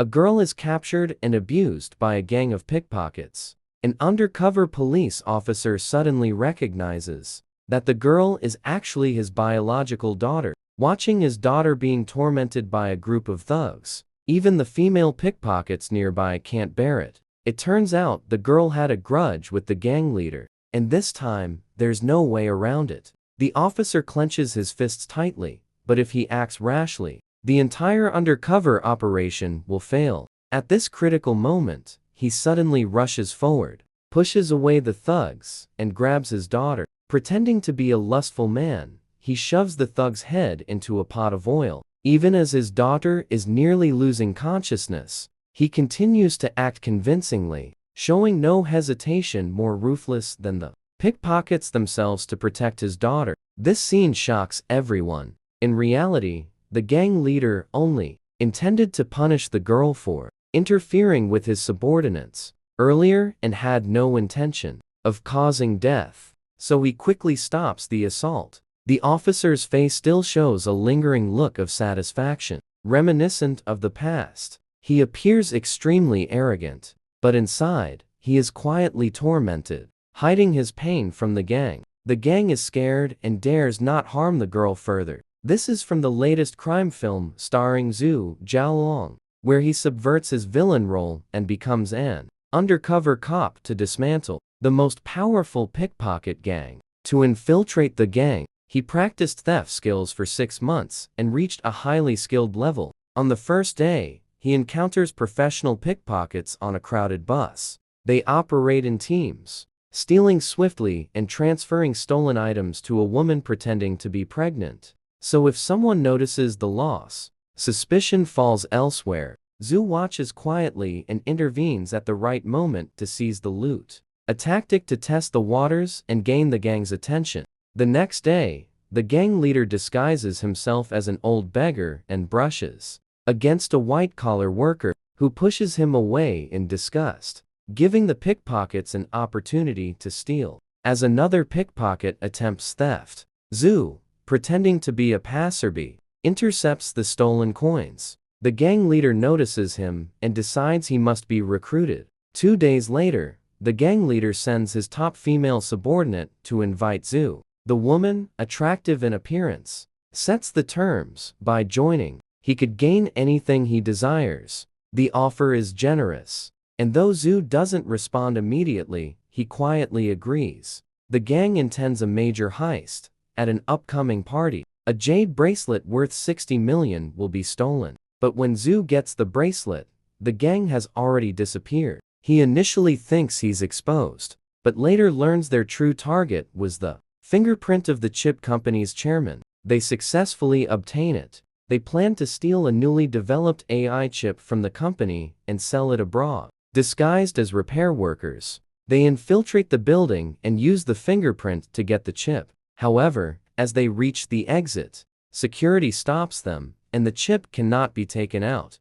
A girl is captured and abused by a gang of pickpockets. An undercover police officer suddenly recognizes that the girl is actually his biological daughter. Watching his daughter being tormented by a group of thugs, even the female pickpockets nearby can't bear it. It turns out the girl had a grudge with the gang leader, and this time, there's no way around it. The officer clenches his fists tightly, but if he acts rashly, the entire undercover operation will fail. At this critical moment, he suddenly rushes forward, pushes away the thugs, and grabs his daughter. Pretending to be a lustful man, he shoves the thug's head into a pot of oil. Even as his daughter is nearly losing consciousness, he continues to act convincingly, showing no hesitation more ruthless than the pickpockets themselves to protect his daughter. This scene shocks everyone. In reality, the gang leader only intended to punish the girl for interfering with his subordinates earlier and had no intention of causing death, so he quickly stops the assault. The officer's face still shows a lingering look of satisfaction, reminiscent of the past. He appears extremely arrogant, but inside, he is quietly tormented, hiding his pain from the gang. The gang is scared and dares not harm the girl further. This is from the latest crime film starring Zhu Jiaolong, where he subverts his villain role and becomes an undercover cop to dismantle the most powerful pickpocket gang. To infiltrate the gang, he practiced theft skills for 6 months and reached a highly skilled level. On the first day, he encounters professional pickpockets on a crowded bus. They operate in teams, stealing swiftly and transferring stolen items to a woman pretending to be pregnant. So if someone notices the loss, suspicion falls elsewhere. Zhu watches quietly and intervenes at the right moment to seize the loot, a tactic to test the waters and gain the gang's attention. The next day, the gang leader disguises himself as an old beggar and brushes against a white-collar worker who pushes him away in disgust, giving the pickpockets an opportunity to steal. As another pickpocket attempts theft, Zhu, pretending to be a passerby, intercepts the stolen coins. The gang leader notices him and decides he must be recruited. 2 days later, the gang leader sends his top female subordinate to invite Zhu. The woman, attractive in appearance, sets the terms. By joining, he could gain anything he desires. The offer is generous, and though Zhu doesn't respond immediately, he quietly agrees. The gang intends a major heist. At an upcoming party, a jade bracelet worth 60 million will be stolen. But when Zhu gets the bracelet, the gang has already disappeared. He initially thinks he's exposed, but later learns their true target was the fingerprint of the chip company's chairman. They successfully obtain it. They plan to steal a newly developed AI chip from the company and sell it abroad. Disguised as repair workers, they infiltrate the building and use the fingerprint to get the chip. However, as they reach the exit, security stops them, and the chip cannot be taken out.